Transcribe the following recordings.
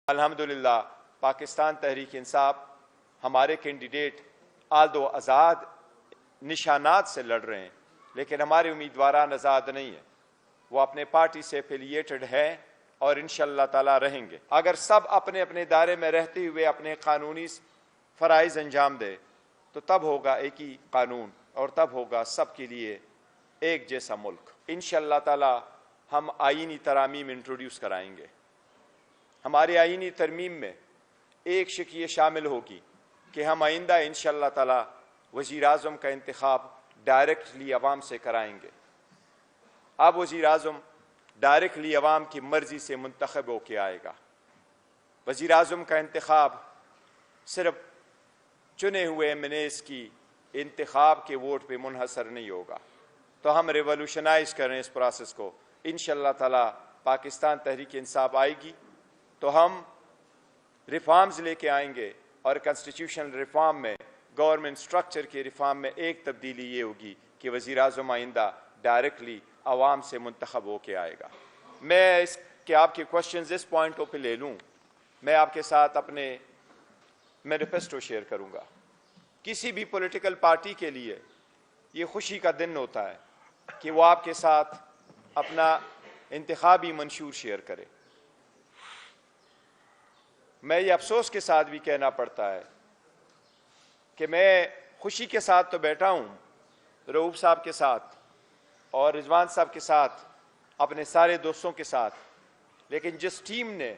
अल्हम्दुलिल्लाह पाकिस्तान तहरीक इंसाफ हमारे candidate Aldous आज़ाद निशानात से लड़ रहे हैं, लेकिन हमारे उम्मीदवारान आज़ाद नहीं है। वो अपने पार्टी से एफिलिएटेड है और इंशाअल्लाह ताला रहेंगे। अगर सब अपने अपने दायरे में रहते हुए अपने कानूनी फ़राइज़ अंजाम दे तो तब होगा एक ही कानून और तब होगा सबके लिए एक जैसा मुल्क। इंशाअल्लाह ताला हम आईनी तरामीम इंट्रोड्यूस कराएंगे। हमारे आईनी तरमीम में एक शिक ये शामिल होगी कि हम आइंदा इंशाअल्लाह ताला वज़ीर आज़म का इंतखाब डायरेक्टली अवाम से कराएंगे। अब वज़ीर आज़म डायरेक्टली अवाम की मर्जी से मुंतखब होके आएगा। वज़ीर आज़म का इंतखाब सिर्फ चुने हुए MNAs की इंतखाब के वोट पे मुनहसर नहीं होगा। तो हम रिवोल्यूशनाइज करें इस प्रोसेस को। इंशाअल्लाह ताला पाकिस्तान तहरीक इंसाफ आएगी तो हम रिफॉर्म्स लेके आएंगे और कॉन्स्टिट्यूशनल रिफॉर्म में, गवर्नमेंट स्ट्रक्चर के रिफॉर्म में एक तब्दीली ये होगी कि वज़ीर आज़म आइंदा डायरेक्टली आवाम से मुंतखब होके आएगा। मैं इसके आपके क्वेश्चंस इस पॉइंटों पे ले लूँ, मैं आपके साथ अपने मैनिफेस्टो शेयर करूँगा। किसी भी पॉलिटिकल पार्टी के लिए ये खुशी का दिन होता है कि वो आपके साथ अपना इंतखाबी मंशूर शेयर करे। मैं ये अफसोस के साथ भी कहना पड़ता है कि मैं खुशी के साथ तो बैठा हूँ रऊफ साहब के साथ और रिजवान साहब के साथ, अपने सारे दोस्तों के साथ, लेकिन जिस टीम ने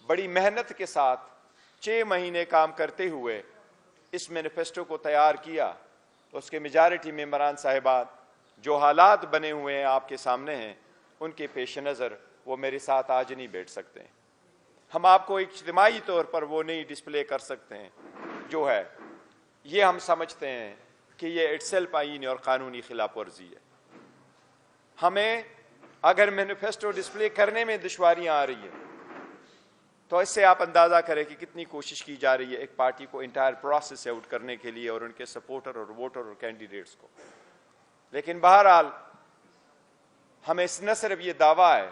बड़ी मेहनत के साथ 6 महीने काम करते हुए इस मैनिफेस्टो को तैयार किया, उसके मेजॉरिटी मेंबरान साहिबान जो हालात बने हुए हैं आपके सामने हैं, उनके पेश नज़र वो मेरे साथ आज नहीं बैठ सकते हैं। हम आपको इज्तिमाई तौर पर वो नहीं डिस्प्ले कर सकते हैं जो है। ये हम समझते हैं कि ये इट्सेल्फ आईनी और कानूनी खिलाफ वर्जी है। हमें अगर मैनिफेस्टो डिस्प्ले करने में दुश्वारियां आ रही है तो इससे आप अंदाज़ा करें कि कितनी कोशिश की जा रही है एक पार्टी को इंटायर प्रोसेस से आउट करने के लिए और उनके सपोर्टर और वोटर और कैंडिडेट्स को। लेकिन बहरहाल हमें न सिर्फ ये दावा है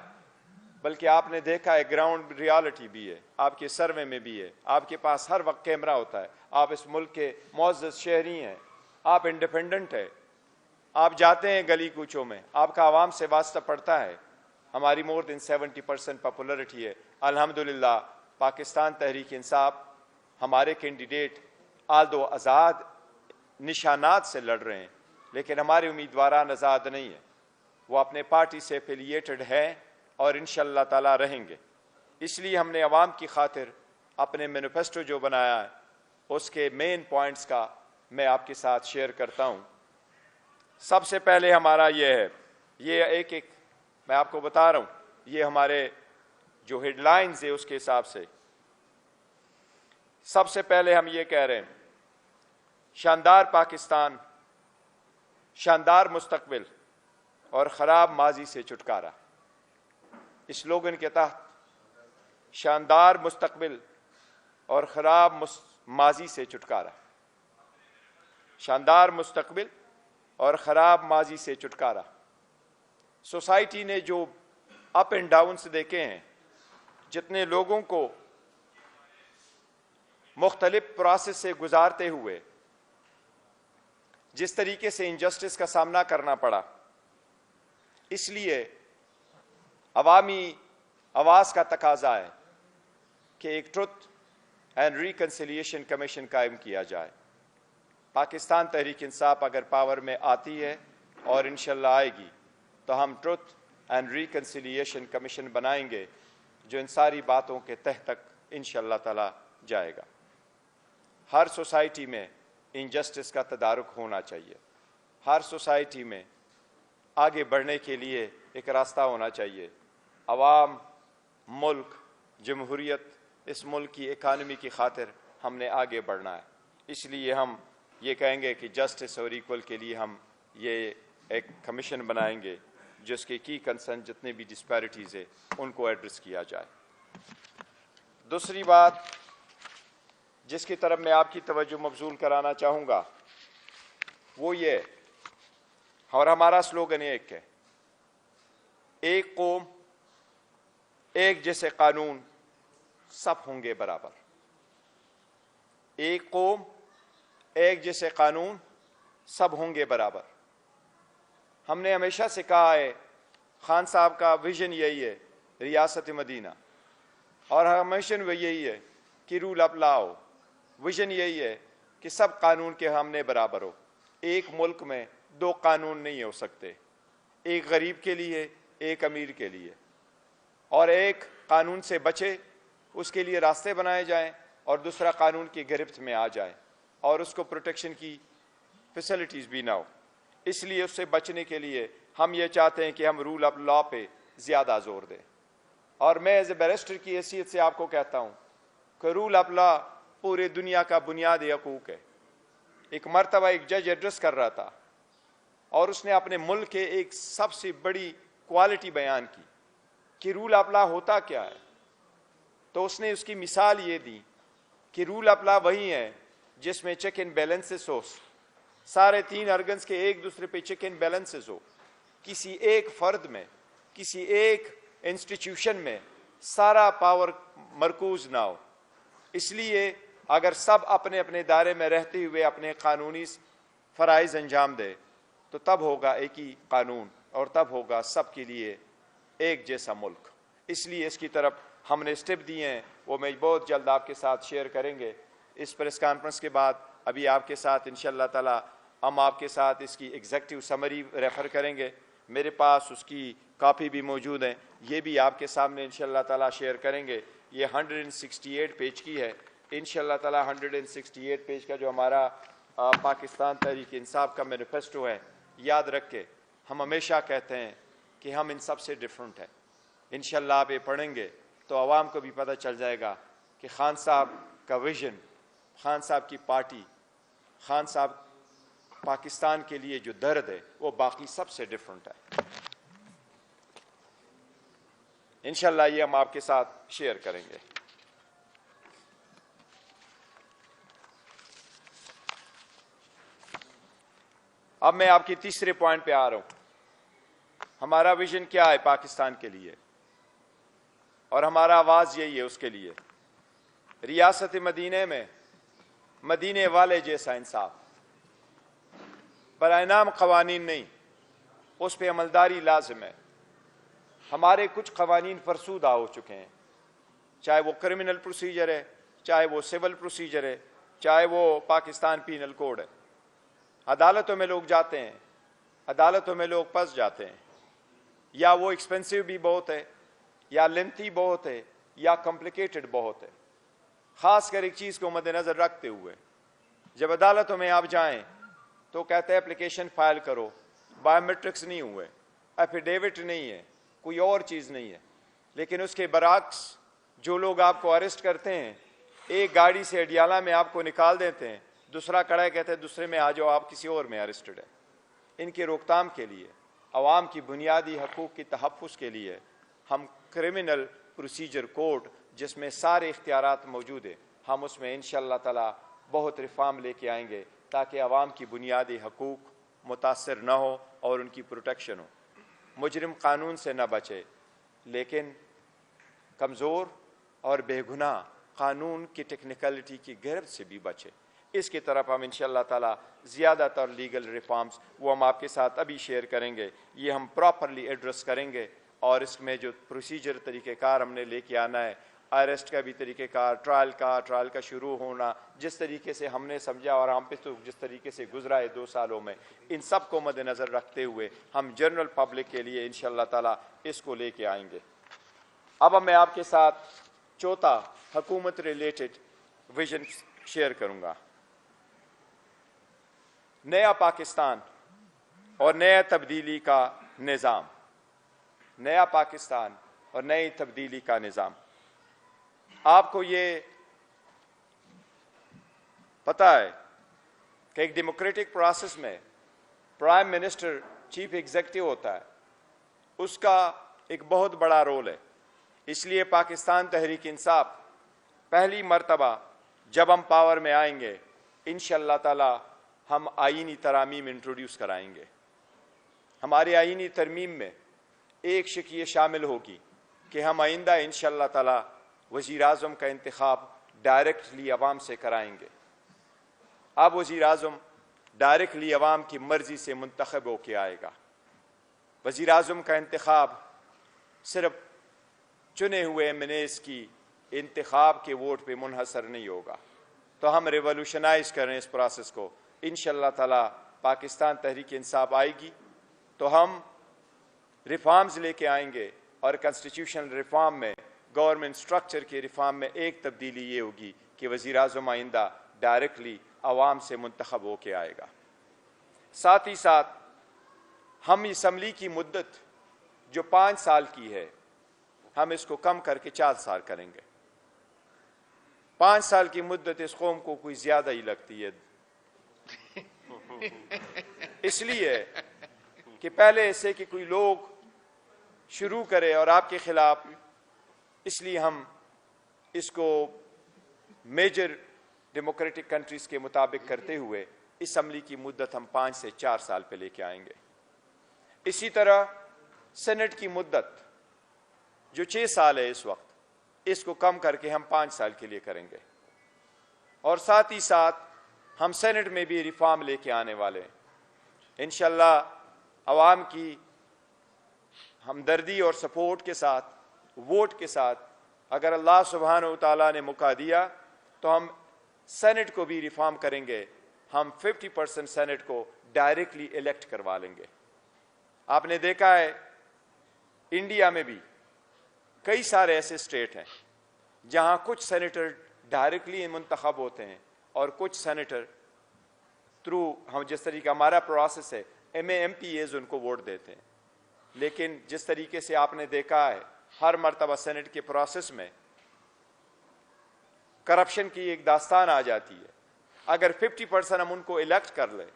बल्कि आपने देखा है ग्राउंड रियलिटी भी है, आपके सर्वे में भी है, आपके पास हर वक्त कैमरा होता है। आप इस मुल्क के मुअज़्ज़ज़ शहरी हैं, आप इंडिपेंडेंट है, आप जाते हैं गली कूचों में, आपका आवाम से वास्ता पड़ता है। हमारी मोर देन 70% पॉपुलरिटी है। अल्हम्दुलिल्लाह पाकिस्तान तहरीक इंसाफ हमारे कैंडिडेट आल्दो आज़ाद निशानात से लड़ रहे हैं, लेकिन हमारे उम्मीदवारान आज़ाद नहीं है। वो अपने पार्टी से एफिलिएटेड है और इंशाअल्लाह ताला रहेंगे। इसलिए हमने अवाम की खातिर अपने मैनिफेस्टो जो बनाया है उसके मेन पॉइंट्स का मैं आपके साथ शेयर करता हूँ। सबसे पहले हमारा ये है, ये एक एक मैं आपको बता रहा हूँ, ये हमारे जो हेडलाइंस है उसके हिसाब से। सबसे पहले हम ये कह रहे हैं, शानदार पाकिस्तान, शानदार मुस्तकबिल और ख़राब माजी से छुटकारा। इस स्लोगन के तहत शानदार मुस्तकबिल और ख़राब माजी से छुटकारा, शानदार मुस्तकबिल और ख़राब माजी से छुटकारा। सोसाइटी ने जो अप एंड डाउन्स देखे हैं, जितने लोगों को मुख्तलिफ प्रोसेस से गुजारते हुए जिस तरीके से इनजस्टिस का सामना करना पड़ा, इसलिए अवामी आवाज़ का तकाजा है कि एक ट्रुथ एंड रिकन्सिलिएशन कमीशन कायम किया जाए। पाकिस्तान तहरीक इंसाफ अगर पावर में आती है और इंशाअल्लाह आएगी तो हम ट्रुथ एंड रिकन्सिलिएशन कमीशन बनाएंगे जो इन सारी बातों के तह तक इंशाअल्लाह ताला जाएगा। हर सोसाइटी में इनजस्टिस का तदारुक होना चाहिए। हर सोसाइटी में आगे बढ़ने के लिए एक रास्ता होना चाहिए। अवाम, मुल्क, जमहूरियत, इस मुल्क की इकानमी की खातिर हमने आगे बढ़ना है। इसलिए हम ये कहेंगे कि जस्टिस और इक्वल के लिए हम ये एक कमीशन बनाएंगे जिसके की कंसर्न जितने भी डिस्पैरिटीज़ है उनको एड्रेस किया जाए। दूसरी बात जिसकी तरफ मैं आपकी तवज्जो मबजूल कराना चाहूँगा वो ये, और हमारा स्लोगन एक है, एक कौम, एक जैसे कानून, सब होंगे बराबर। एक कौम, एक जैसे कानून, सब होंगे बराबर। हमने हमेशा से कहा है, खान साहब का विजन यही है रियासत मदीना, और हमेशा यही है कि रूल ऑफ लॉ हो। विजन यही है कि सब कानून के हमने बराबर हो। एक मुल्क में दो कानून नहीं हो सकते, एक गरीब के लिए, एक अमीर के लिए, और एक कानून से बचे उसके लिए रास्ते बनाए जाएं और दूसरा कानून की गिरफ्त में आ जाए और उसको प्रोटेक्शन की फैसिलिटीज़ भी ना हो। इसलिए उससे बचने के लिए हम ये चाहते हैं कि हम रूल ऑफ लॉ पे ज़्यादा जोर दें। और मैं एज ए बैरिस्टर की हैसियत से आपको कहता हूँ कि रूल ऑफ लॉ पूरे दुनिया का बुनियादी हकूक है। एक मरतबा एक जज एड्रेस कर रहा था और उसने अपने मुल्क के एक सबसे बड़ी क्वालिटी बयान की कि रूल ऑफ लॉ होता क्या है। तो उसने उसकी मिसाल ये दी कि रूल ऑफ लॉ वही है जिसमें चेक एंड बैलेंसेस हो, सारे तीन अर्गन्स के एक दूसरे पे चेक एंड बैलेंसेस हो, किसी एक फर्द में, किसी एक इंस्टीट्यूशन में सारा पावर मरकूज ना हो। इसलिए अगर सब अपने अपने दायरे में रहते हुए अपने कानूनी फ़राइज़ अंजाम दे तो तब होगा एक ही कानून और तब होगा सबके लिए एक जैसा मुल्क। इसलिए इसकी तरफ हमने स्टेप दिए हैं, वो मैं बहुत जल्द आपके साथ शेयर करेंगे। इस प्रेस कॉन्फ्रेंस के बाद अभी आपके साथ इंशाअल्लाह ताला हम आपके साथ इसकी एग्जेक्टिव समरी रेफ़र करेंगे। मेरे पास उसकी कापी भी मौजूद है, ये भी आपके सामने इंशाअल्लाह ताला शेयर करेंगे। ये 168 पेज की है। इंशाअल्लाह ताला 168 पेज का जो हमारा पाकिस्तान तहरीक इंसाफ का मैनिफेस्टो है, याद रख के हम हमेशा कहते हैं कि हम इन सब से डिफरेंट हैं। इंशाअल्लाह आप ये पढ़ेंगे तो आवाम को भी पता चल जाएगा कि खान साहब का विजन, खान साहब की पार्टी, खान साहब पाकिस्तान के लिए जो दर्द है वो बाकी सबसे डिफरेंट है। इंशाअल्लाह ये हम आपके साथ शेयर करेंगे। अब मैं आपकी तीसरे पॉइंट पे आ रहा हूं। हमारा विजन क्या है पाकिस्तान के लिए और हमारा आवाज यही है उसके लिए। रियासत मदीने में मदीने वाले जैसा इंसाफ, बराइनाम कवानीन नहीं, उस पर अमलदारी लाजिम है। हमारे कुछ कवानीन फरसूदा हो चुके हैं, चाहे वो क्रिमिनल प्रोसीजर है, चाहे वो सिविल प्रोसीजर है, चाहे वो पाकिस्तान पीनल कोड है। अदालतों में लोग जाते हैं, अदालतों में लोग फंस जाते हैं, या वो एक्सपेंसिव भी बहुत है, या लेंथी बहुत है, या कॉम्प्लिकेटेड बहुत है। ख़ासकर एक चीज़ को मद्देनज़र रखते हुए जब अदालतों में आप जाएं तो कहते हैं एप्लीकेशन फाइल करो, बायोमेट्रिक्स नहीं हुए, एफिडेविट नहीं है, कोई और चीज़ नहीं है। लेकिन उसके बरअक्स जो लोग आपको अरेस्ट करते हैं, एक गाड़ी से अडियाला में आपको निकाल देते हैं, दूसरा कड़ा कहते हैं दूसरे में आ जाओ, आप किसी और में अरेस्टेड है। इनकी रोकथाम के लिए, अवाम की बुनियादी हकूक़ की तहफ़्फ़ुज़ के लिए हम क्रिमिनल प्रोसीजर कोड जिसमें सारे इख्तियारात मौजूद है, हम उसमें इंशाअल्लाह ताला बहुत रिफॉर्म लेके आएंगे ताकि अवाम की बुनियादी हकूक़ मुतासर न हो और उनकी प्रोटेक्शन हो। मुजरिम कानून से न बचे लेकिन कमज़ोर और बेगुनाह कानून की टेक्निकलिटी की गिरफ्त से भी बचे। इसकी तरफ हम इंशाअल्लाह ताला ज़्यादातर लीगल रिफॉर्म्स वो हम आपके साथ अभी शेयर करेंगे, ये हम प्रॉपरली एड्रेस करेंगे। और इसमें जो प्रोसीजर तरीक़ेकार हमने लेके आना है, अरेस्ट का भी तरीक़ेकार, ट्रायल का शुरू होना, जिस तरीके से हमने समझा और हम पे तो जिस तरीके से गुजरा है 2 सालों में, इन सब को मद्देनज़र रखते हुए हम जनरल पब्लिक के लिए इंशाअल्लाह ताला इसको लेके आएंगे। अब मैं आपके साथ चौथा हुकूमत रिलेटेड विजन शेयर करूँगा। नया पाकिस्तान और नया तब्दीली का निज़ाम, नया पाकिस्तान और नई तब्दीली का निज़ाम। आपको ये पता है कि एक डेमोक्रेटिक प्रोसेस में प्राइम मिनिस्टर चीफ एग्जीक्यूटिव होता है, उसका एक बहुत बड़ा रोल है। इसलिए पाकिस्तान तहरीक इंसाफ पहली मर्तबा जब हम पावर में आएंगे इंशाअल्लाह ताला हम आईनी तरामीम इंट्रोड्यूस कराएंगे। हमारे आईनी तरमीम में एक शिक ये शामिल होगी कि हम आइंदा इंशाअल्लाह ताला वज़ीर आज़म का इंतखाब डायरेक्टली अवाम से कराएंगे। अब वज़ीर आज़म डायरेक्टली अवाम की मर्ज़ी से मुंतखब होकर आएगा। वज़ीर आज़म का इंतखाब सिर्फ चुने हुए एमएनएस की इंतखाब के वोट पे मुनहसर नहीं होगा। तो हम रिवोल्यूशनाइज करें इस प्रोसेस को। इंशाअल्लाह ताला पाकिस्तान तहरीक इंसाफ आएगी तो हम रिफॉर्म्स लेके आएंगे और कॉन्स्टिट्यूशनल रिफॉर्म में, गवर्नमेंट स्ट्रक्चर के रिफॉर्म में एक तब्दीली ये होगी कि वज़ीर आज़म आइंदा डायरेक्टली अवाम से मुंतखब होके आएगा। साथ ही साथ हम असम्बली की मुद्दत जो 5 साल की है, हम इसको कम करके 4 साल करेंगे। 5 साल की मुद्दत इस कौम को कोई ज्यादा ही लगती है, इसलिए कि पहले ऐसे कि कोई लोग शुरू करे और आपके खिलाफ, इसलिए हम इसको मेजर डेमोक्रेटिक कंट्रीज के मुताबिक करते हुए असम्बली की मुद्दत हम 5 से 4 साल पे लेके आएंगे। इसी तरह सेनेट की मुद्दत जो 6 साल है इस वक्त, इसको कम करके हम 5 साल के लिए करेंगे। और साथ ही साथ हम सेनेट में भी रिफॉर्म लेके आने वाले हैं इंशाअल्लाह। अवाम की हमदर्दी और सपोर्ट के साथ, वोट के साथ, अगर अल्लाह सुब्हानहू तआला ने मौका दिया तो हम सेनेट को भी रिफॉर्म करेंगे। हम 50% सेनेट को डायरेक्टली इलेक्ट करवा लेंगे। आपने देखा है इंडिया में भी कई सारे ऐसे स्टेट हैं जहां कुछ सेनेटर डायरेक्टली मुंतखब होते हैं और कुछ सेनेटर थ्रू, हम जिस तरीके हमारा प्रोसेस है, MAMPAs उनको वोट देते हैं। लेकिन जिस तरीके से आपने देखा है हर मरतबा सेनेट के प्रोसेस में करप्शन की एक दास्तान आ जाती है। अगर 50% हम उनको इलेक्ट कर लें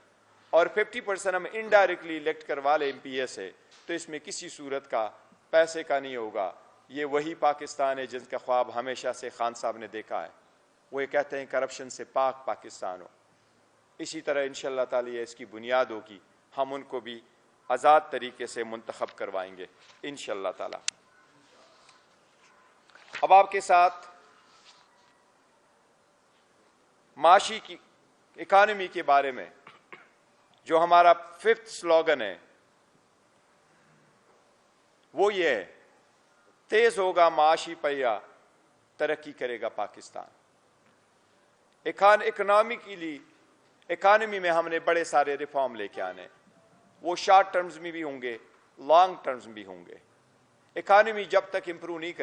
और 50% हम इनडायरेक्टली इलेक्ट करवा लें MPA से, तो इसमें किसी सूरत का पैसे का नहीं होगा। ये वही पाकिस्तान है जिसका ख्वाब हमेशा से खान साहब ने देखा है। वो ये कहते हैं करप्शन से पाक पाकिस्तान हो। इसी तरह इंशाअल्लाह ताला ये इसकी बुनियाद होगी। हम उनको भी आज़ाद तरीके से मुंतखब करवाएंगे इंशाअल्लाह ताला। अब आपके साथ माशी की इकानमी के बारे में जो हमारा 5th स्लोगन है वो ये है, तेज होगा माशी पहिया, तरक्की करेगा पाकिस्तान। इकानमी में हमने बड़े सारे रिफॉर्म लेके आने, वो शॉर्ट टर्म्स में भी होंगे, लॉन्ग टर्म्स में भी होंगे। इकानमी जब तक इंप्रूव नहीं